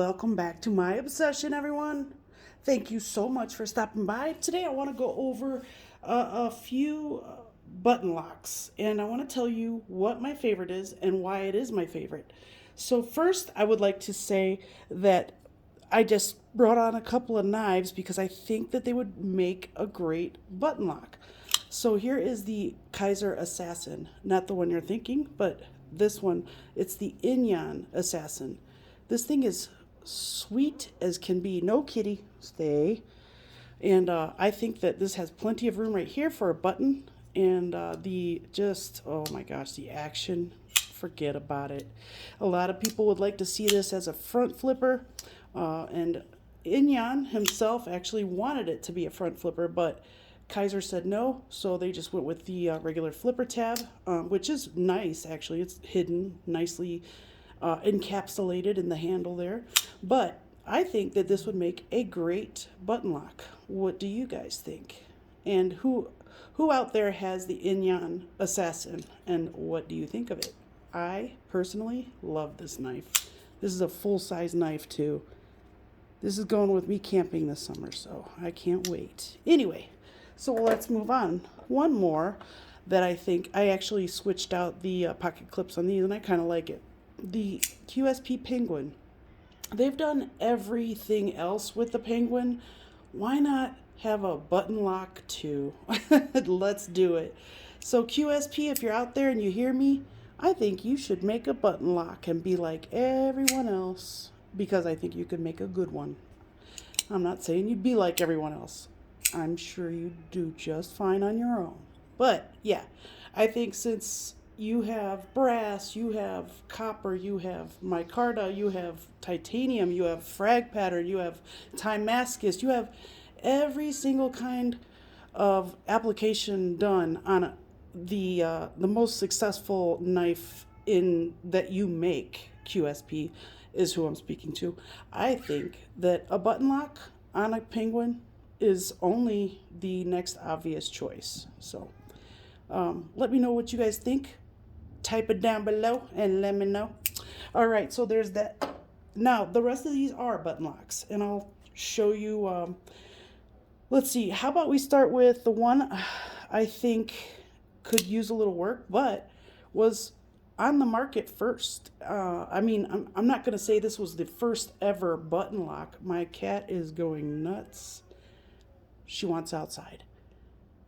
Welcome back to my obsession, everyone. Thank you so much for stopping by. Today, I want to go over a few button locks, and I want to tell you what my favorite is and why it is my favorite. So, first, I would like to say that I just brought on a couple of knives because I think that they would make a great button lock. So, here is the Kaiser Assassin, not the one you're thinking, but this one. It's the Inyan Assassin. This thing is sweet as can be. No kitty, stay. And I think that this has plenty of room right here for a button. And oh my gosh, the action, forget about it. A lot of people would like to see this as a front flipper. And Inyan himself actually wanted it to be a front flipper, but Kaiser said no, so they just went with the regular flipper tab, which is nice actually. It's hidden nicely, encapsulated in the handle there. But I think that this would make a great button lock. What do you guys think? And who out there has the Inyan Assassin, and what do you think of it? I personally love this knife. This is a full-size knife too. This is going with me camping this summer, so I can't wait. Anyway, so let's move on. One more that I think I actually switched out the pocket clips on these, and I kind of like it. The QSP Penguin. They've done everything else with the Penguin. Why not have a button lock too? Let's do it. So QSP, if you're out there and you hear me, I think you should make a button lock and be like everyone else, because I think you could make a good one. I'm not saying you'd be like everyone else. I'm sure you'd do just fine on your own. But yeah, I think since you have brass, you have copper, you have micarta, you have titanium, you have frag pattern, you have Timascus, you have every single kind of application done on the most successful knife in that you make. QSP is who I'm speaking to. I think that a button lock on a Penguin is only the next obvious choice. So let me know what you guys think. Type it down below and let me know. All right, so there's that. Now, the rest of these are button locks, and I'll show you. Let's see, how about we start with the one I think could use a little work, but was on the market first. I'm not going to say this was the first ever button lock. My cat is going nuts. She wants outside.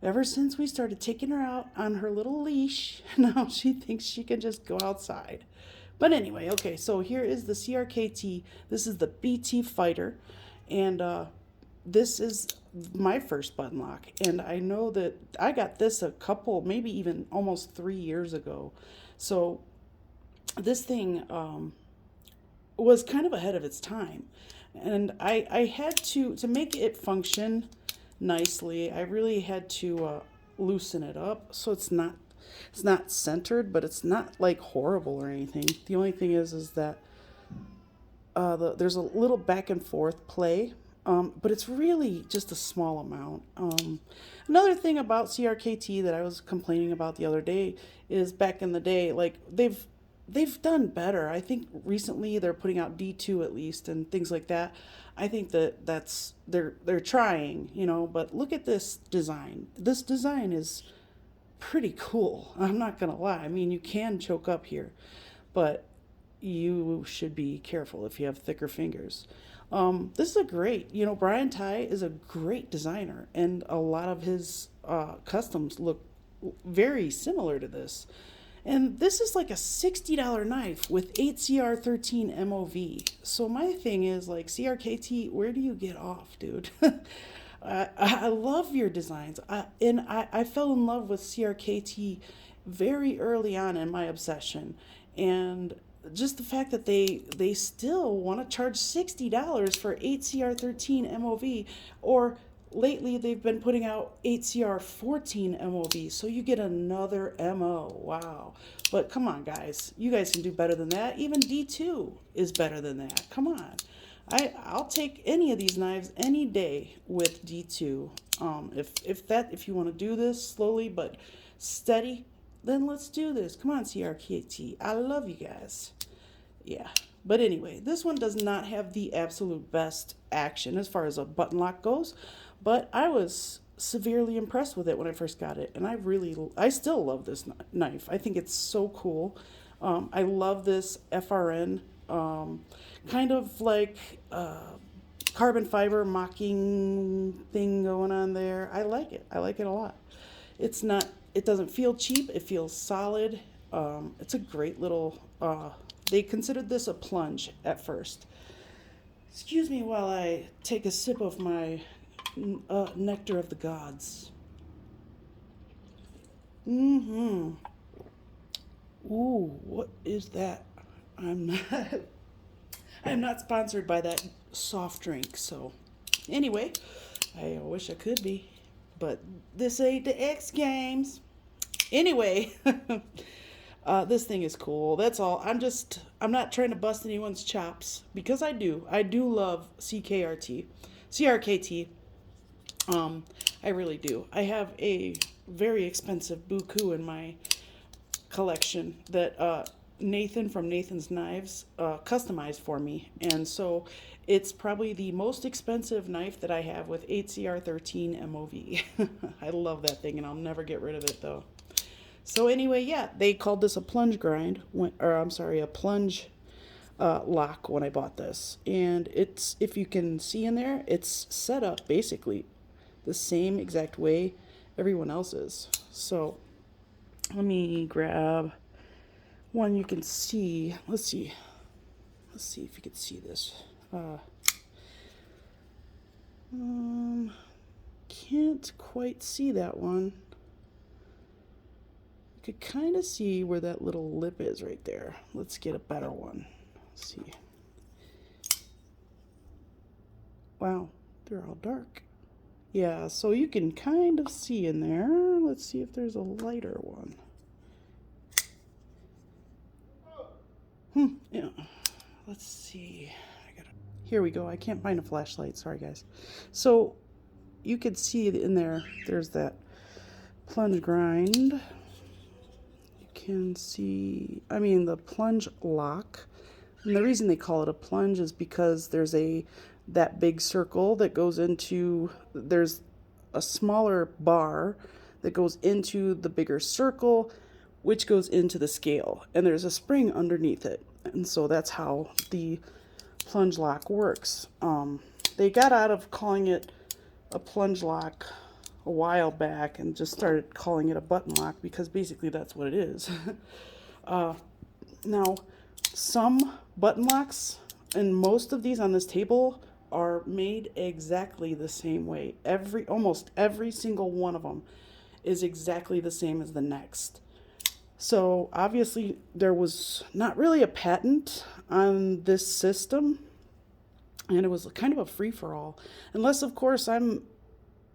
Ever since we started taking her out on her little leash, now she thinks she can just go outside. But anyway, okay, so here is the CRKT. This is the BT Fighter, and this is my first button lock. And I know that I got this a couple, maybe even almost 3 years ago. So this thing was kind of ahead of its time. And I had to make it function nicely, I really had to loosen it up so it's not centered, but it's not like horrible or anything. The only thing is that there's a little back and forth play, but it's really just a small amount. Another thing about CRKT that I was complaining about the other day is back in the day, like they've done better. I think recently they're putting out D2 at least and things like that. I think that's they're trying, but look at this design. This design is pretty cool. I'm not going to lie. I mean, you can choke up here, but you should be careful if you have thicker fingers. This is a great, Brian Ty is a great designer, and a lot of his customs look very similar to this. And this is like a $60 knife with 8CR13 MOV. So my thing is like, CRKT, where do you get off, dude? I love your designs. I fell in love with CRKT very early on in my obsession. And just the fact that they still want to charge $60 for 8CR13 MOV, or lately they've been putting out 8CR14 MOV, so you get another MO. Wow. But come on, guys. You guys can do better than that. Even D2 is better than that. Come on. I'll take any of these knives any day with D2. If you want to do this slowly but steady, then let's do this. Come on, CRKT. I love you guys. Yeah. But anyway, this one does not have the absolute best action as far as a button lock goes, but I was severely impressed with it when I first got it, and I still love this knife. I think it's so cool. I love this FRN, kind of like carbon fiber mocking thing going on there. I like it. I like it a lot. It's not. It doesn't feel cheap. It feels solid. It's a great little. They considered this a plunge at first. Excuse me while I take a sip of my nectar of the gods. Mm-hmm. Ooh, what is that? I'm not. I'm not sponsored by that soft drink. So, anyway, I wish I could be, but this ain't the X Games. Anyway, this thing is cool. That's all. I'm not trying to bust anyone's chops because I do. I do love CRKT. I really do. I have a very expensive Buku in my collection that Nathan from Nathan's Knives customized for me. And so it's probably the most expensive knife that I have with 8CR13 MOV. I love that thing and I'll never get rid of it though. So anyway, yeah, they called this a plunge grind, a plunge lock when I bought this. And it's, if you can see in there, it's set up basically the same exact way everyone else is. So let me grab one you can see. Let's see if you can see this. Can't quite see that one. You could kind of see where that little lip is right there. Let's get a better one. Let's see. Wow, they're all dark. Yeah, so you can kind of see in there. Let's see if there's a lighter one. Yeah. Let's see. Here we go. I can't find a flashlight. Sorry, guys. So you could see in there, there's that plunge grind. You can see, the plunge lock. And the reason they call it a plunge is because there's that big circle that goes into, there's a smaller bar that goes into the bigger circle, which goes into the scale. And there's a spring underneath it. And so that's how the plunge lock works. They got out of calling it a plunge lock a while back and just started calling it a button lock because basically that's what it is. Now, some button locks and most of these on this table are made exactly the same way. Almost every single one of them is exactly the same as the next. So obviously there was not really a patent on this system, and it was kind of a free-for-all, unless of course I'm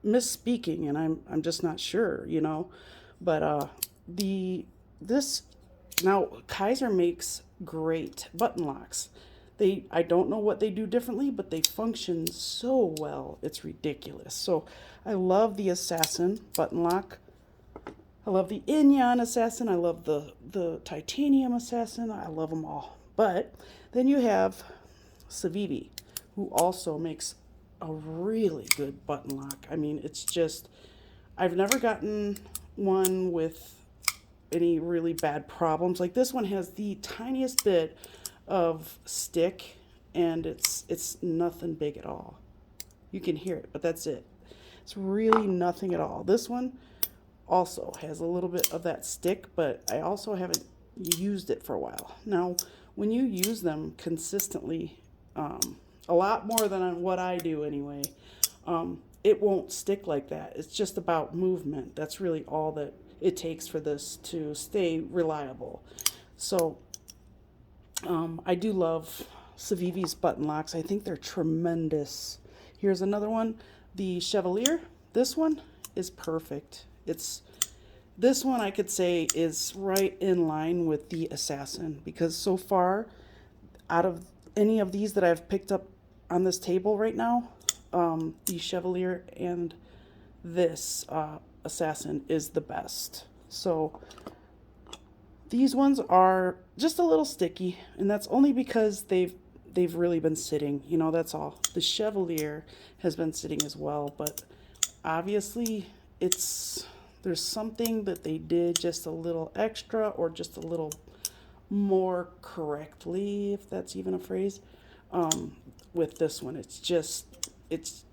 misspeaking and I'm just not sure, But now Kizer makes great button locks. I don't know what they do differently, but they function so well. It's ridiculous. So I love the Assassin button lock. I love the Inyan Assassin. I love the Titanium Assassin. I love them all. But then you have Civivi, who also makes a really good button lock. It's just, I've never gotten one with any really bad problems. Like this one has the tiniest bit of stick and it's nothing big at all. You can hear it, but that's it. It's really nothing at all. This one also has a little bit of that stick, but I also haven't used it for a while. Now, when you use them consistently, a lot more than what I do anyway, it won't stick like that. It's just about movement. That's really all that it takes for this to stay reliable. So I do love Civivi's button locks. I think they're tremendous. Here's another one, the Chevalier. This one is perfect. This one I could say is right in line with the Assassin, because so far out of any of these that I've picked up on this table right now, the Chevalier and this Assassin is the best. So These ones are just a little sticky, and that's only because they've really been sitting. You know, that's all. The Chevalier has been sitting as well, but obviously it's there's something that they did just a little extra or just a little more correctly, if that's even a phrase. With this one, it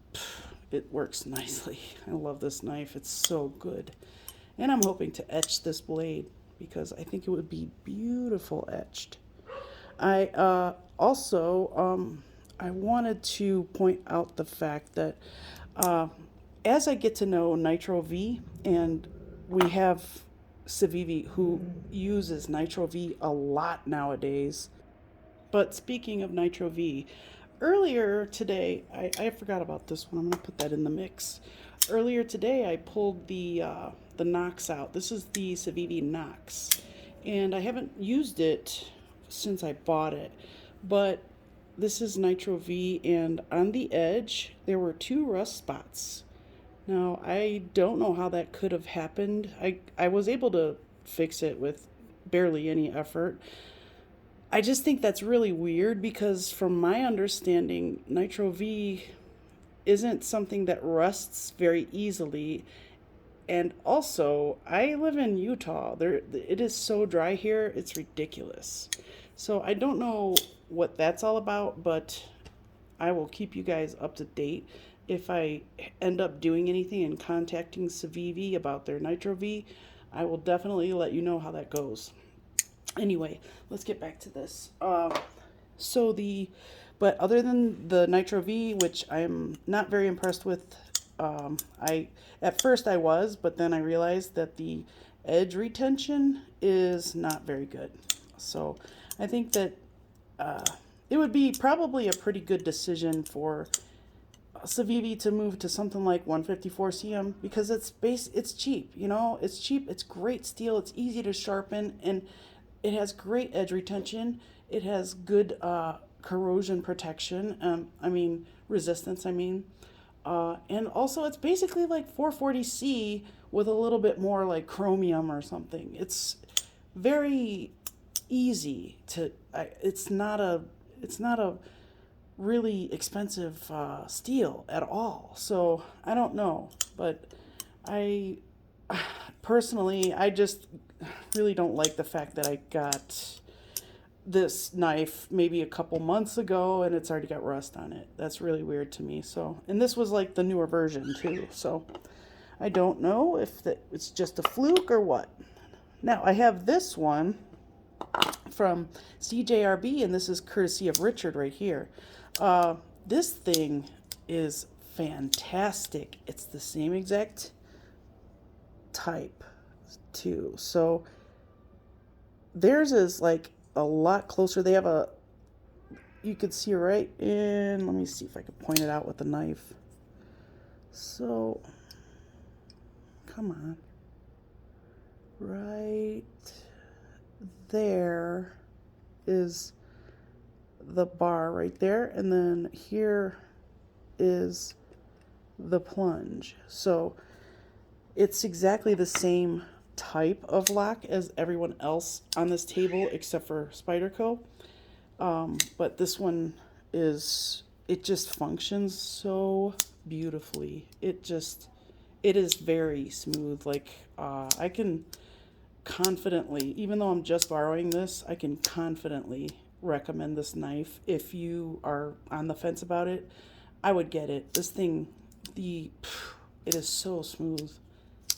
works nicely. I love this knife. It's so good. And I'm hoping to etch this blade because I think it would be beautiful etched. I also I wanted to point out the fact that uh, as I get to know Nitro V, and we have Civivi who uses Nitro V a lot nowadays. But speaking of Nitro V, earlier today, I forgot about this one. I'm going to put that in the mix. Earlier today, I pulled the Knox out. This is the Civivi Knox, and I haven't used it since I bought it. But this is Nitro V, and on the edge there were two rust spots. Now I don't know how that could have happened. I was able to fix it with barely any effort. I just think that's really weird because, from my understanding, Nitro V isn't something that rusts very easily. And also, I live in Utah. It is so dry here, it's ridiculous. So I don't know what that's all about, but I will keep you guys up to date. If I end up doing anything and contacting Civivi about their Nitro V, I will definitely let you know how that goes. Anyway, let's get back to this. So the, but other than the Nitro V, which I'm not very impressed with, I at first I was, but then I realized that the edge retention is not very good. So I think that uh, it would be probably a pretty good decision for Civivi to move to something like 154 cm because it's cheap, you know, it's cheap, it's great steel, it's easy to sharpen, and it has great edge retention. It has good corrosion protection. I mean resistance. And also it's basically like 440C with a little bit more like chromium or something. It's very easy to. It's not a really expensive steel at all. So I don't know, but I personally I just really don't like the fact that I got this knife maybe a couple months ago and it's already got rust on it. That's really weird to me. So, and this was like the newer version too. So I don't know if it's just a fluke or what. Now I have this one from CJRB, and this is courtesy of Richard right here. This thing is fantastic. It's the same exact type too. So theirs is like a lot closer. They have a, you could see right in, let me see if I can point it out with the knife. So, come on. Right there is the bar right there, and then here is the plunge. So it's exactly the same type of lock as everyone else on this table except for Spyderco. But this one it just functions so beautifully. It is very smooth. Like, I can confidently, even though I'm just borrowing this, I can confidently recommend this knife. If you are on the fence about it, I would get it. This thing, it is so smooth.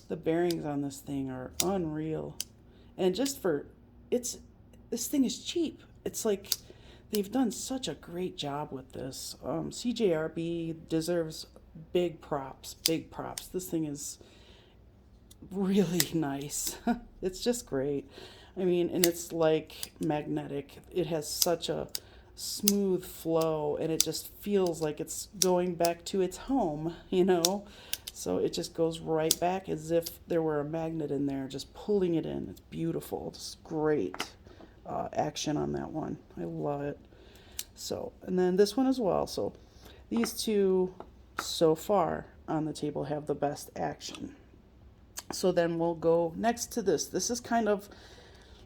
The bearings on this thing are unreal. And just for, this thing is cheap. It's like they've done such a great job with this. CJRB deserves big props, big props. This thing is really nice. It's just great. I mean, and it's like magnetic. It has such a smooth flow, and it just feels like it's going back to its home, you know? So it just goes right back as if there were a magnet in there, just pulling it in. It's beautiful. It's great action on that one. I love it. So, and then this one as well. So these two so far on the table have the best action. So then we'll go next to this. This is kind of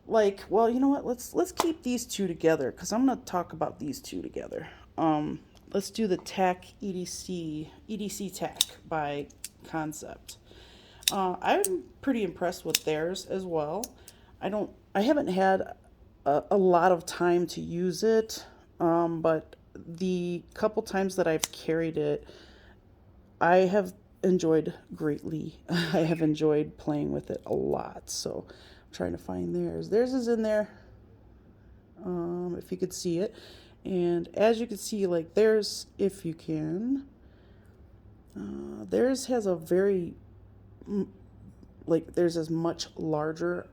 like, well, you know what? Let's keep these two together because I'm gonna talk about these two together. Let's do the Tack EDC Tack by Concept. I'm pretty impressed with theirs as well. I haven't had a lot of time to use it, but the couple times that I've carried it, I have enjoyed greatly. I have enjoyed playing with it a lot. So I'm trying to find theirs. Theirs is in there, if you could see it. And as you can see, like theirs, if you can, theirs has a very, like, theirs is much larger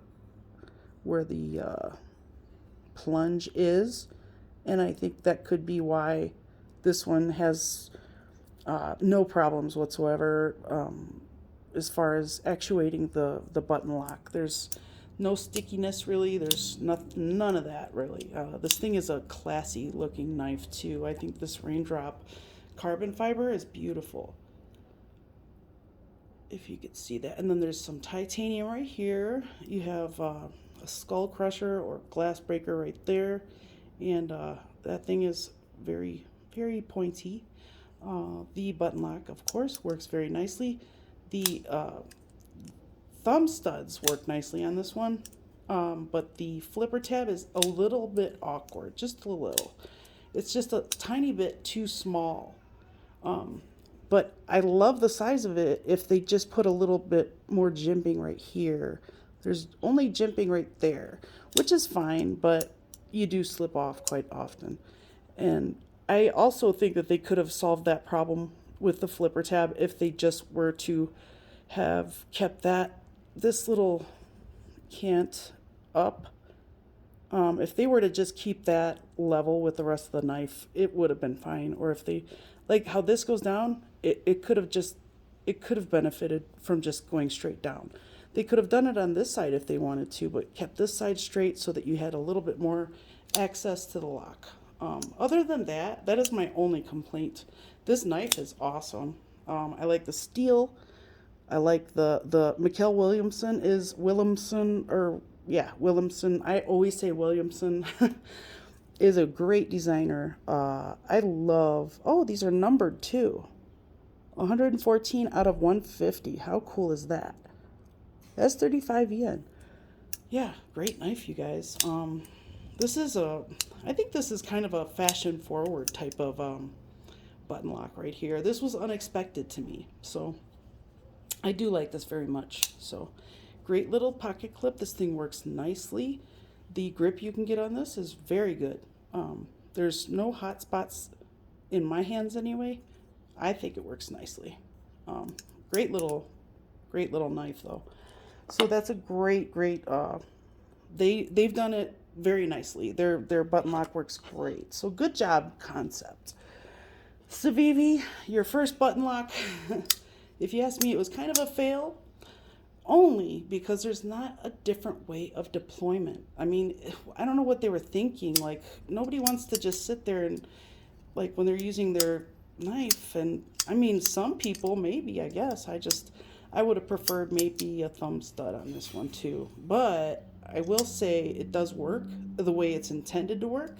where the plunge is. And I think that could be why this one has no problems whatsoever as far as actuating the button lock. There's no stickiness really. There's none of that really. This thing is a classy looking knife too. I think this Raindrop carbon fiber is beautiful. If you could see that. And then there's some titanium right here. You have a skull crusher or glass breaker right there. And that thing is very, very pointy. The button lock, of course, works very nicely. The thumb studs work nicely on this one, but the flipper tab is a little bit awkward, just a little. It's just a tiny bit too small. But I love the size of it if they just put a little bit more jimping right here. There's only jimping right there, which is fine, but you do slip off quite often. And I also think that they could have solved that problem with the flipper tab if they just were to have kept this little cant up. If they were to just keep that level with the rest of the knife, it would have been fine. Or if they, like how this goes down, it could have benefited from just going straight down. They could have done it on this side if they wanted to, but kept this side straight so that you had a little bit more access to the lock. Other than that, that is my only complaint. This knife is awesome. I like the steel. I like the Mikkel Williamson. I always say Williamson. Is a great designer. I love, oh, these are numbered too. 114 out of 150. How cool is that? That's 35 yen. Yeah, great knife, you guys. I think this is kind of a fashion forward type of button lock right here. This was unexpected to me, so I do like this very much. So great little pocket clip. This thing works nicely. The grip you can get on this is very good. There's no hot spots in my hands anyway. I think it works nicely. Great little knife though. So that's a great. They've done it very nicely. Their button lock works great. So good job, Concept. Civivi, your first button lock. If you ask me, it was kind of a fail. Only because there's not a different way of deployment. I mean, I don't know what they were thinking. Like, nobody wants to just sit there and, like, when they're using their knife. And, I mean, some people, maybe, I guess. I would have preferred maybe a thumb stud on this one, too. But I will say it does work the way it's intended to work.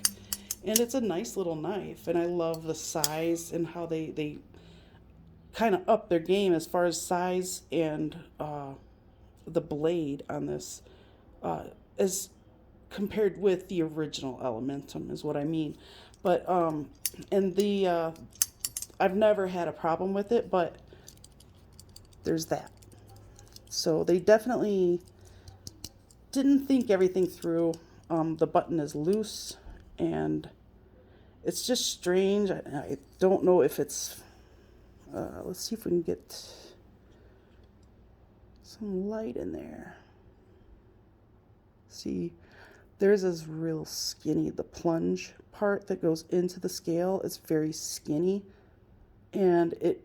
And it's a nice little knife. And I love the size and how they kind of up their game as far as size and, the blade on this as compared with the original Elementum is what I mean. But and the I've never had a problem with it, but there's that. So they definitely didn't think everything through. The button is loose and it's just strange. I don't know if it's let's see if we can get some light in there. See, theirs is real skinny. The plunge part that goes into the scale is very skinny, and it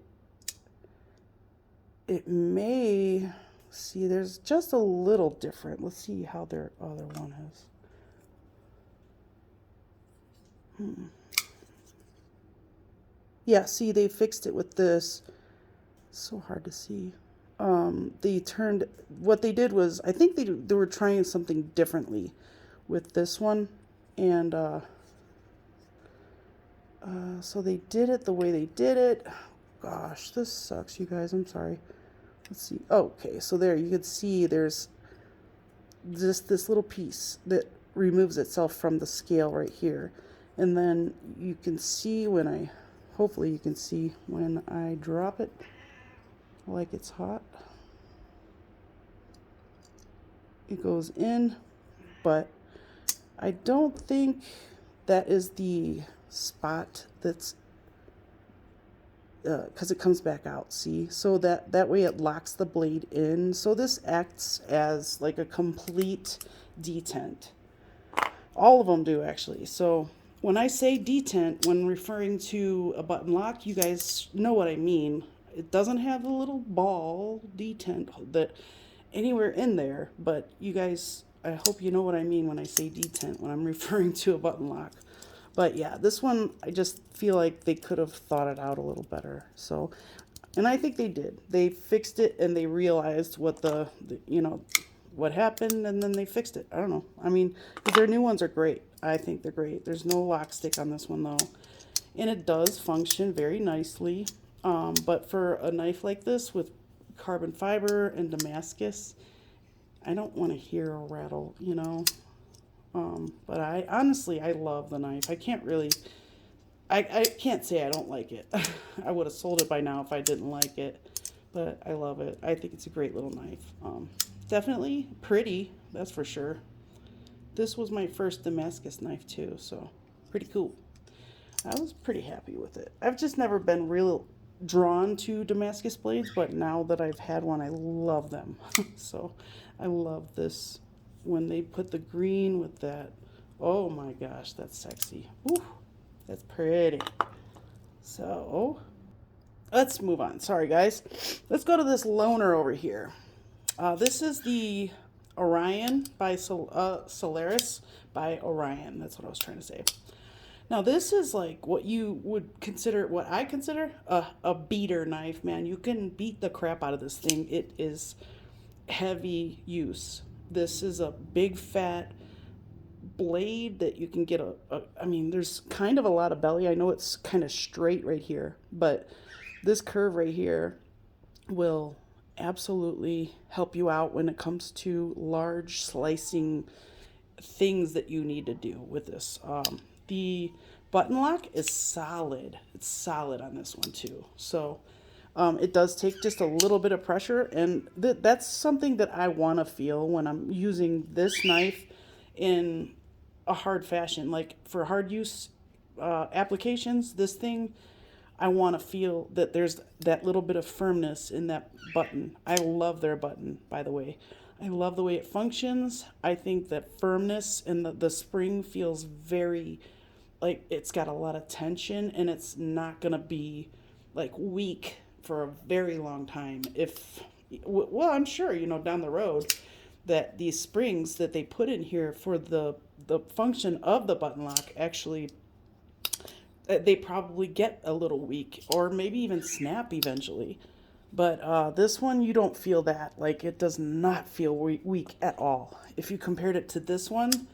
may, see, there's just a little different. Let's see how their other one is. Yeah, see, they fixed it with this. So hard to see. they turned, what they did was, I think they were trying something differently with this one. And so they did it the way they did it. Gosh, this sucks, you guys. I'm sorry. Let's see. Okay, so there you can see there's just this little piece that removes itself from the scale right here. And then you can see when I, hopefully you can see when I drop it like it's hot. It goes in, but I don't think that is the spot that's, because it comes back out, see? So that way it locks the blade in. So this acts as like a complete detent. All of them do, actually. So when I say detent, when referring to a button lock, you guys know what I mean. It doesn't have the little ball detent that anywhere in there, but you guys, I hope you know what I mean when I say detent, when I'm referring to a button lock. But yeah, this one, I just feel like they could have thought it out a little better. So, and I think they did. They fixed it and they realized what what happened, and then they fixed it. I don't know. I mean, their new ones are great. I think they're great. There's no lock stick on this one though. And it does function very nicely. But for a knife like this with carbon fiber and Damascus, I don't want to hear a rattle, you know. But I honestly, I love the knife. I can't really, I can't say I don't like it. I would have sold it by now if I didn't like it, but I love it. I think it's a great little knife. Definitely pretty, that's for sure. This was my first Damascus knife too, so pretty cool. I was pretty happy with it. I've just never been real drawn to Damascus blades, but now that I've had one, I love them. So I love this. When they put the green with that, oh my gosh, that's sexy. Ooh, that's pretty. So let's move on. Sorry guys. Let's go to this loner over here. This is the Orion by Solaris by Orion. That's what I was trying to say. Now this is like what you would consider, what I consider a beater knife, man. You can beat the crap out of this thing. It is heavy use. This is a big fat blade that you can get I mean, there's kind of a lot of belly. I know it's kind of straight right here, but this curve right here will absolutely help you out when it comes to large slicing things that you need to do with this. The button lock is solid. It's solid on this one too. So it does take just a little bit of pressure, and that's something that I want to feel when I'm using this knife in a hard fashion. Like for hard use applications, this thing, I want to feel that there's that little bit of firmness in that button. I love their button, by the way. I love the way it functions. I think that firmness and the spring feels very, like it's got a lot of tension, and it's not going to be like weak for a very long time. Well, I'm sure, down the road that these springs that they put in here for the function of the button lock actually, they probably get a little weak or maybe even snap eventually. But this one, you don't feel that. Like, it does not feel weak at all. If you compared it to this one,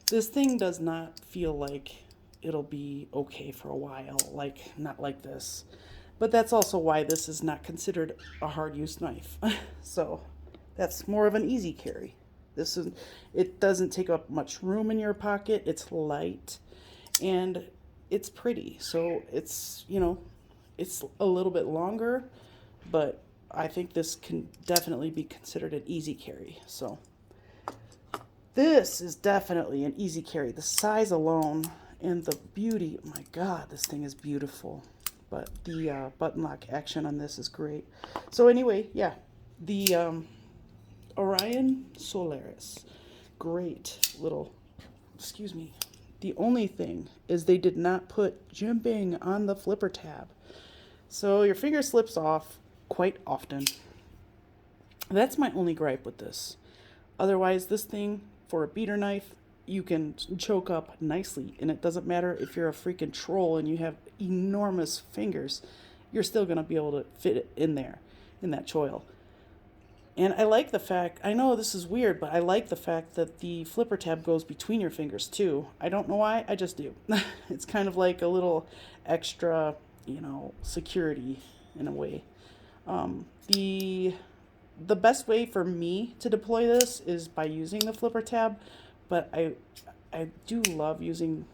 this thing does not feel like it'll be okay for a while. Like, not like this. But that's also why this is not considered a hard use knife. So that's more of an easy carry. It doesn't take up much room in your pocket. It's light and it's pretty. So it's a little bit longer, but I think this can definitely be considered an easy carry. So this is definitely an easy carry. The size alone and the beauty, my God, this thing is beautiful. But the button lock action on this is great. So anyway, yeah, the Orion Solaris, great little, excuse me. The only thing is they did not put jimping on the flipper tab. So your finger slips off quite often. That's my only gripe with this. Otherwise, this thing, for a beater knife, you can choke up nicely, and it doesn't matter if you're a freaking troll and you have enormous fingers, you're still going to be able to fit it in there, in that choil. And I like the fact, I know this is weird, but I like the fact that the flipper tab goes between your fingers too. I don't know why, I just do. It's kind of like a little extra, security in a way. The best way for me to deploy this is by using the flipper tab, but I do love using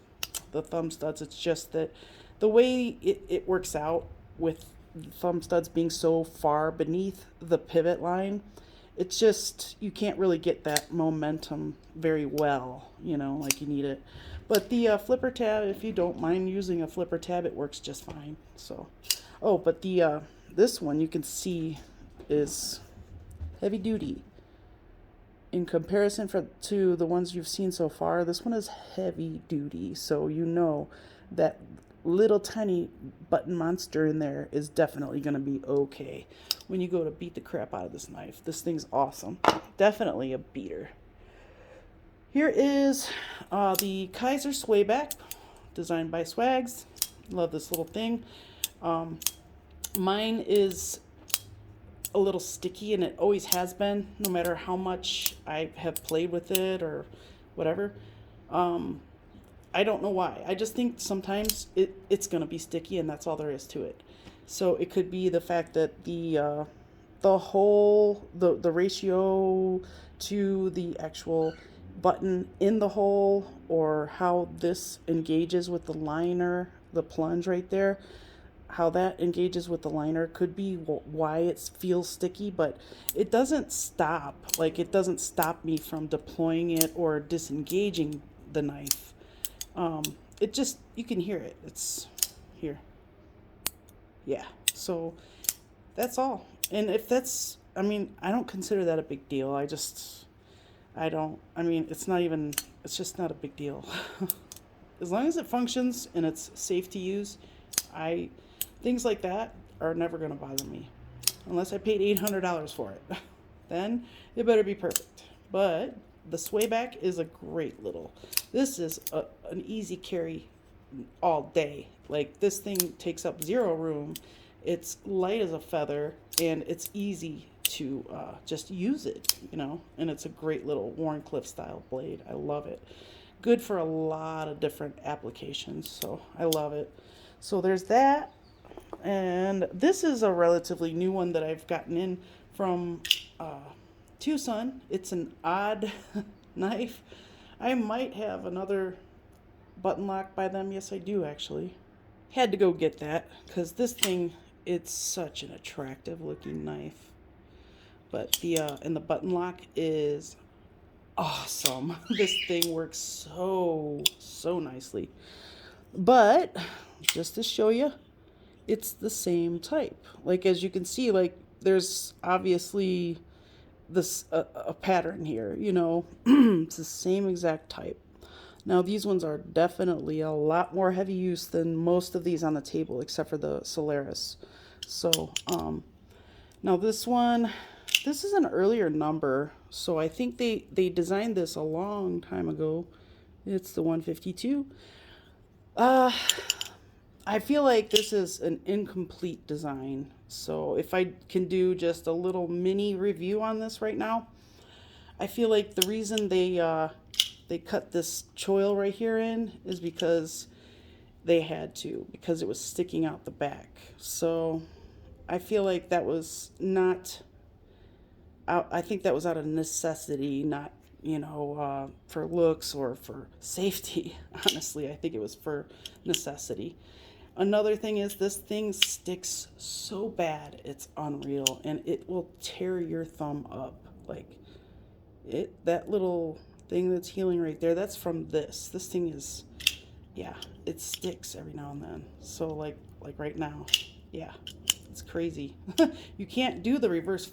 the thumb studs. It's just that the way it works out with the thumb studs being so far beneath the pivot line, it's just, you can't really get that momentum very well, like you need it. But the flipper tab, if you don't mind using a flipper tab, it works just fine. So, oh, but the this one you can see is heavy duty in comparison to the ones you've seen so far. This one is heavy duty, so that little tiny button monster in there is definitely going to be okay when you go to beat the crap out of this knife. This thing's awesome. Definitely a beater. Here is the Kizer Swayback, designed by Swags. Love this little thing. Mine is a little sticky, and it always has been, no matter how much I have played with it or whatever. I don't know why. I just think sometimes it's going to be sticky, and that's all there is to it. So it could be the fact that the hole, the ratio to the actual button in the hole, or how this engages with the liner, the plunge right there, how that engages with the liner could be why it feels sticky. But it doesn't stop. Like, it doesn't stop me from deploying it or disengaging the knife. It just, you can hear it. It's here. Yeah. So that's all. And if that's, I don't consider that a big deal. It's just not a big deal. As long as it functions and it's safe to use, things like that are never going to bother me. Unless I paid $800 for it. Then it better be perfect. But the Swayback is a great little. This is an easy carry all day. Like, this thing takes up zero room. It's light as a feather, and it's easy to just use it, And it's a great little Wharncliffe style blade. I love it. Good for a lot of different applications, so I love it. So there's that. And this is a relatively new one that I've gotten in from Tucson. It's an odd knife. I might have another button lock by them. Yes, I do, actually. Had to go get that because this thing, it's such an attractive looking knife. But the button lock is awesome. This thing works so nicely. But just to show you, it's the same type. Like, as you can see, like, there's obviously this a pattern here, It's the same exact type. Now, these ones are definitely a lot more heavy use than most of these on the table, except for the Solaris. So, now this one, this is an earlier number, so I think they designed this a long time ago. It's the 152. I feel like this is an incomplete design. So if I can do just a little mini review on this right now, I feel like the reason they cut this choil right here in is because they had to, because it was sticking out the back. So I feel like that was not, I think that was out of necessity, not, for looks or for safety. Honestly, I think it was for necessity. Another thing is, this thing sticks so bad, it's unreal, and it will tear your thumb up. Like, that little thing that's healing right there, that's from this. This thing is, yeah, it sticks every now and then. So like right now, yeah, it's crazy. You can't do the reverse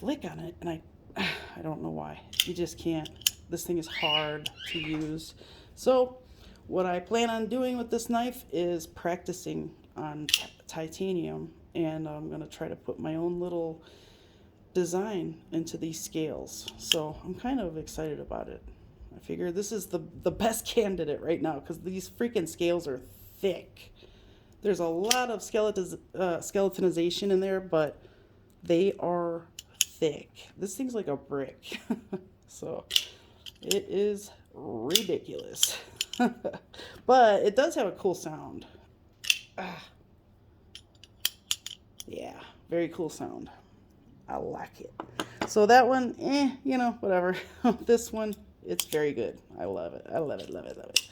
flick on it, and I don't know why. You just can't. This thing is hard to use. So what I plan on doing with this knife is practicing on titanium, and I'm going to try to put my own little design into these scales. So I'm kind of excited about it. I figure this is the best candidate right now because these freaking scales are thick. There's a lot of skeletonization in there, but they are thick. This thing's like a brick. So it is ridiculous. But it does have a cool sound. Ah, yeah, very cool sound. I like it. So that one, whatever. This one, it's very good. I love it. I love it, love it, love it.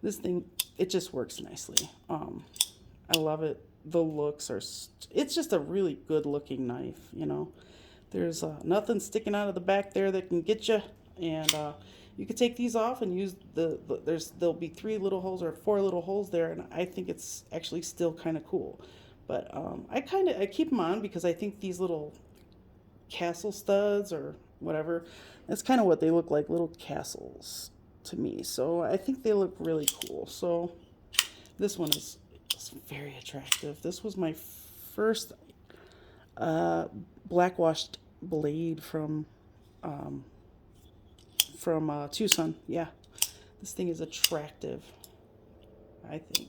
This thing, it just works nicely. I love it. The looks are, it's just a really good looking knife. There's nothing sticking out of the back there that can get you. And you could take these off and use there'll be 3 little holes or 4 little holes there. And I think it's actually still kind of cool. But I keep them on because I think these little castle studs or whatever, that's kind of what they look like, little castles to me. So I think they look really cool. So this one is very attractive. This was my first black washed blade from Tucson. Yeah, this thing is attractive, I think.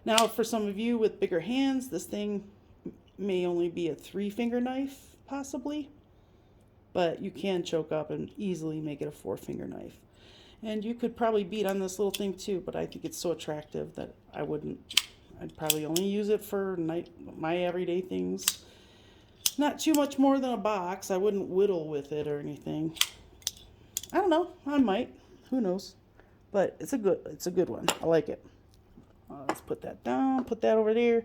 Now, for some of you with bigger hands, this thing may only be a 3-finger knife, possibly, but you can choke up and easily make it a 4-finger knife. And you could probably beat on this little thing too, but I think it's so attractive that I'd probably only use it for my everyday things. Not too much more than a box. I wouldn't whittle with it or anything. I don't know. I might. Who knows? But it's a good one. I like it. Let's put that down. Put that over there.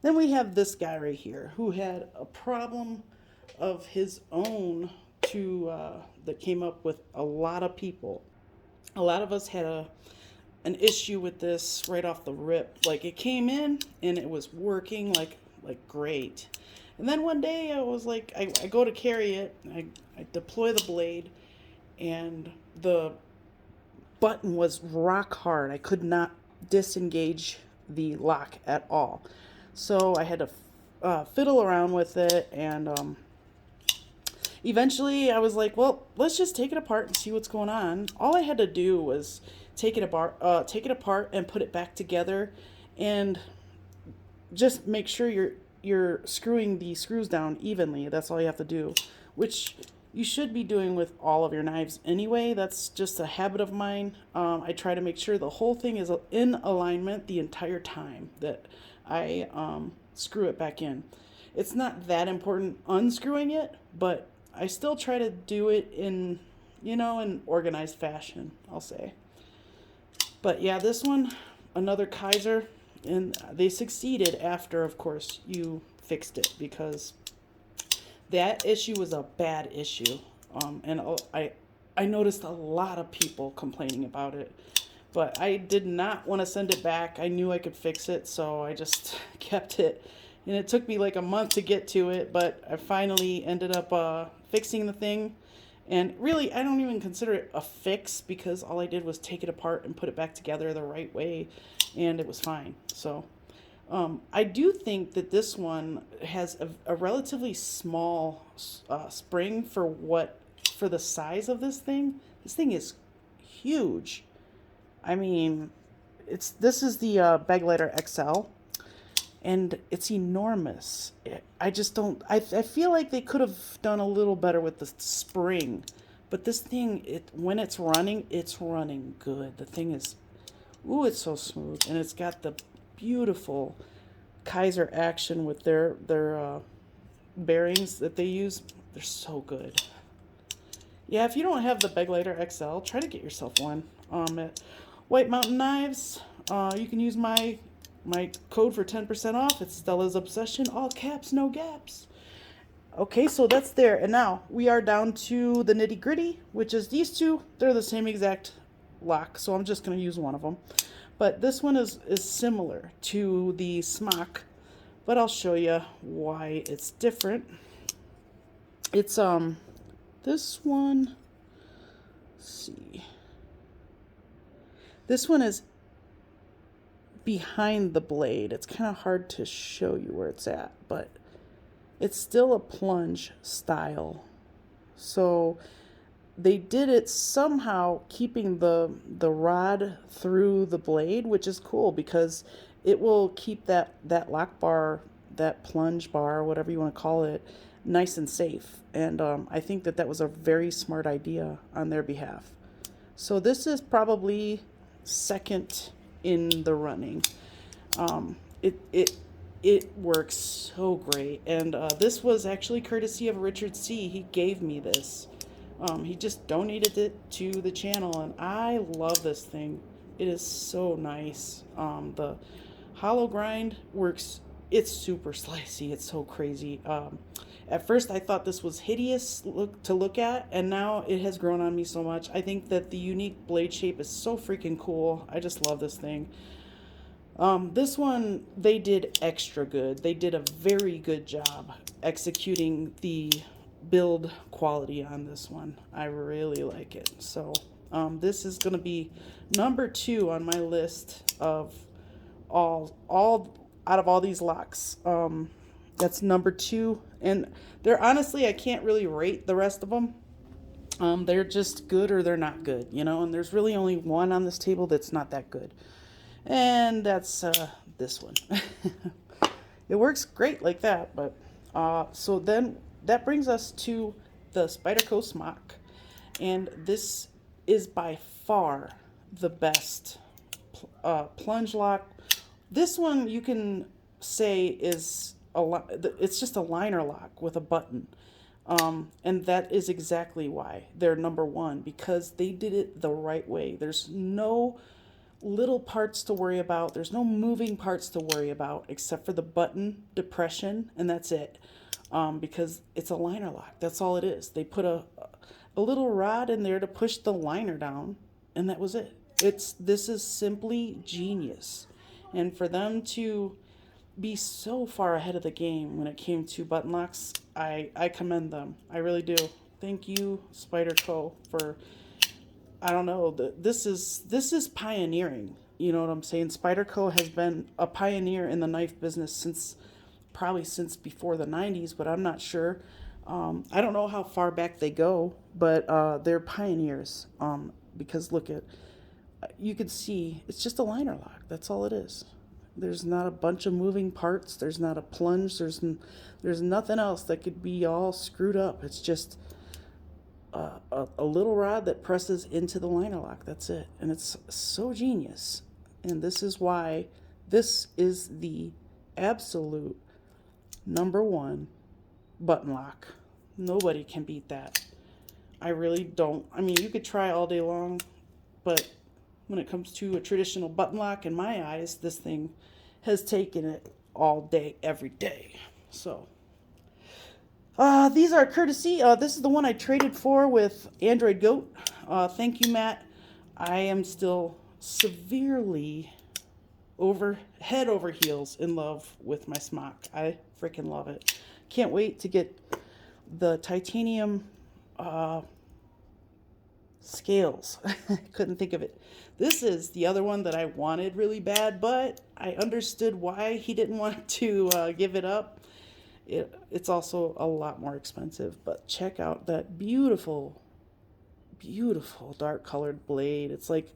Then we have this guy right here who had a problem of his own that came up with a lot of people. A lot of us had an issue with this right off the rip. Like, it came in and it was working like great. And then one day I was like, I go to carry it, I deploy the blade, and the button was rock hard. I could not disengage the lock at all. So I had to fiddle around with it, and eventually I was like, well, let's just take it apart and see what's going on. All I had to do was take it apart and put it back together, and just make sure you're screwing the screws down evenly. That's all you have to do, which you should be doing with all of your knives anyway. That's just a habit of mine. I try to make sure the whole thing is in alignment the entire time that I screw it back in. It's not that important unscrewing it, but I still try to do it in an organized fashion, I'll say. But yeah, this one, another Kizer, and they succeeded after, of course, you fixed it, because that issue was a bad issue. And I noticed a lot of people complaining about it, but I did not want to send it back. I knew I could fix it, so I just kept it. And it took me like a month to get to it, but I finally ended up fixing the thing. And really, I don't even consider it a fix, because all I did was take it apart and put it back together the right way, and it was fine. So I do think that this one has a relatively small spring for the size of this thing. This thing is huge. I mean, this is the Begleiter XL, and it's enormous. I feel like they could have done a little better with the spring, but this thing, when it's running good. The thing is, it's so smooth, and it's got the beautiful Kizer action with their bearings that they use. They're so good. Yeah, if you don't have the Begleiter XL, try to get yourself one. At White Mountain Knives, you can use my code for 10% off. It's Stella's Obsession, all caps, no gaps. Okay, so that's there. And now we are down to the nitty gritty, which is these two. They're the same exact lock, so I'm just going to use one of them. But this one is similar to the Smock, but I'll show you why it's different. It's this one, let's see. This one is behind the blade. It's kind of hard to show you where it's at, but it's still a plunge style. So they did it somehow keeping the rod through the blade, which is cool, because it will keep that lock bar, that plunge bar, whatever you want to call it, nice and safe. And I think that that was a very smart idea on their behalf. So this is probably second in the running. Um, it it it works so great, and this was actually courtesy of Richard C. He gave me this. He just donated it to the channel, and I love this thing. It is so nice. The hollow grind works. It's super slicey. It's so crazy. At first, I thought this was hideous to look at, and now it has grown on me so much. I think that the unique blade shape is so freaking cool. I just love this thing. This one, they did extra good. They did a very good job executing the build quality on this one. I really like it. So, this is going to be number 2 on my list of all out of all these locks. That's number 2. And they're honestly, I can't really rate the rest of them. They're just good or they're not good, you know, and there's really only one on this table that's not that good. And that's this one. It works great like that, but so then that brings us to the Spyderco Smock, and this is by far the best plunge lock. This one you can say is it's just a liner lock with a button. And that is exactly why they're number 1, because they did it the right way. There's no little parts to worry about. There's no moving parts to worry about except for the button depression, and that's it. Because it's a liner lock. That's all it is. They put a little rod in there to push the liner down, and that was it. This is simply genius. And for them to be so far ahead of the game when it came to button locks, I commend them. I really do. Thank you, Spyderco, for, I don't know, this is pioneering. You know what I'm saying? Spyderco has been a pioneer in the knife business probably since before the 90s, but I'm not sure. I don't know how far back they go, but they're pioneers. Because look at, you can see it's just a liner lock. That's all it is. There's not a bunch of moving parts. There's not a plunge. There's nothing else that could be all screwed up. It's just a little rod that presses into the liner lock. That's it. And it's so genius. And this is why this is the absolute number 1 button lock. Nobody can beat that. I really don't. I mean, you could try all day long, but when it comes to a traditional button lock, in my eyes, this thing has taken it all day, every day. So, these are courtesy. This is the one I traded for with Android Goat. Thank you, Matt. I am still severely head over heels in love with my smock. I freaking love it. Can't wait to get the titanium scales. Couldn't think of it. This is the other one that I wanted really bad, but I understood why he didn't want to give it up. It's also a lot more expensive, but check out that beautiful, beautiful dark colored blade. It's like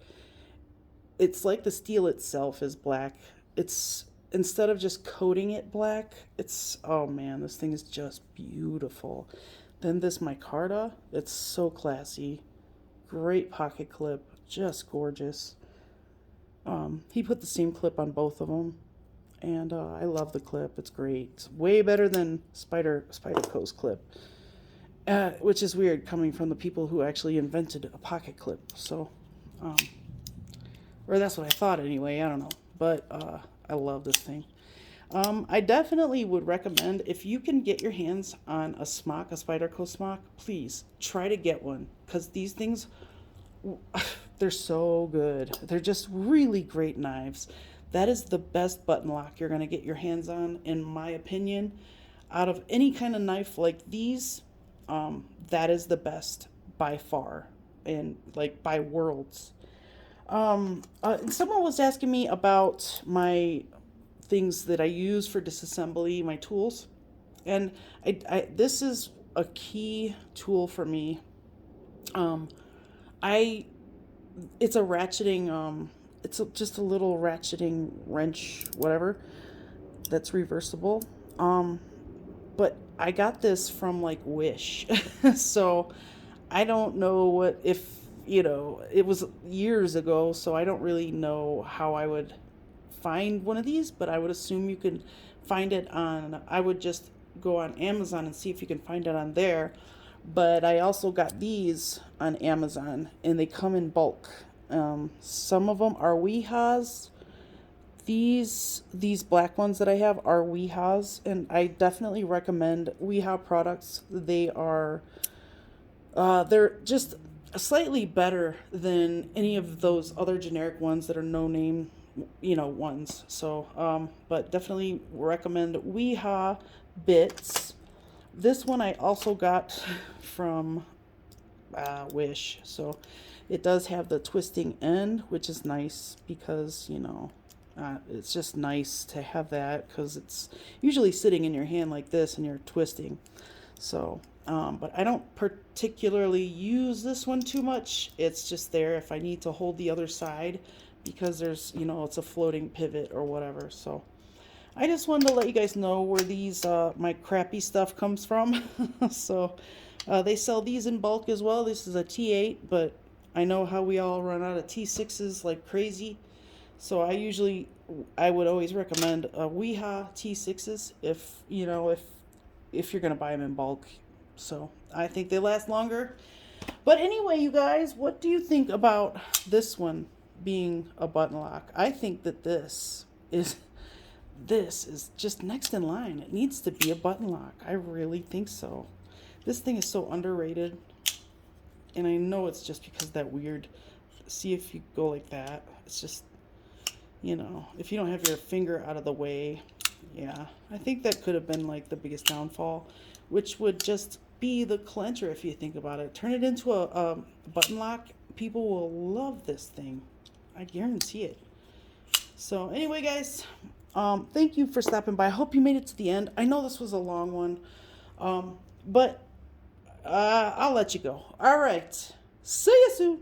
the steel itself is black. It's instead of just coating it black, oh man, this thing is just beautiful. Then this micarta, it's so classy. Great pocket clip, just gorgeous. He put the same clip on both of them, and I love the clip. It's great. It's way better than Spyderco's clip, which is weird coming from the people who actually invented a pocket clip. So, or that's what I thought anyway. I don't know, but I love this thing. I definitely would recommend, if you can get your hands on a smock, a Spyderco smock, please try to get one, because these things, they're so good. They're just really great knives. That is the best button lock you're going to get your hands on, in my opinion. Out of any kind of knife like these, that is the best by far, and like by worlds. Someone was asking me about my things that I use for disassembly, my tools, and this is a key tool for me. It's a ratcheting, just a little ratcheting wrench, whatever, that's reversible. but I got this from like Wish. So I don't know what if, it was years ago, so I don't really know how I would find one of these, but I would assume you can find it on, I would just go on Amazon and see if you can find it on there. But I also got these on Amazon and they come in bulk. Some of them are Weehaws. These black ones that I have are Weehaws, and I definitely recommend Weehaw products. They're just slightly better than any of those other generic ones that are no name, ones. So, but definitely recommend Weehaw Bits. This one I also got from Wish. So it does have the twisting end, which is nice because, it's just nice to have that because it's usually sitting in your hand like this and you're twisting. So, but I don't particularly use this one too much. It's just there if I need to hold the other side because there's, it's a floating pivot or whatever. So I just wanted to let you guys know where these, my crappy stuff comes from. So they sell these in bulk as well. This is a T8, but I know how we all run out of T6s like crazy. So I would always recommend Weehaw T6s if you're gonna buy them in bulk. So I think they last longer. But anyway, you guys, what do you think about this one being a button lock? I think that this is just next in line. It needs to be a button lock. I really think so. This thing is so underrated. And I know it's just because of that weird, see if you go like that, it's just, if you don't have your finger out of the way, yeah, I think that could have been like the biggest downfall, which would just be the clencher if you think about it. Turn it into a button lock. People will love this thing. I guarantee it. So anyway, guys, thank you for stopping by. I hope you made it to the end. I know this was a long one, but I'll let you go. All right. See you soon.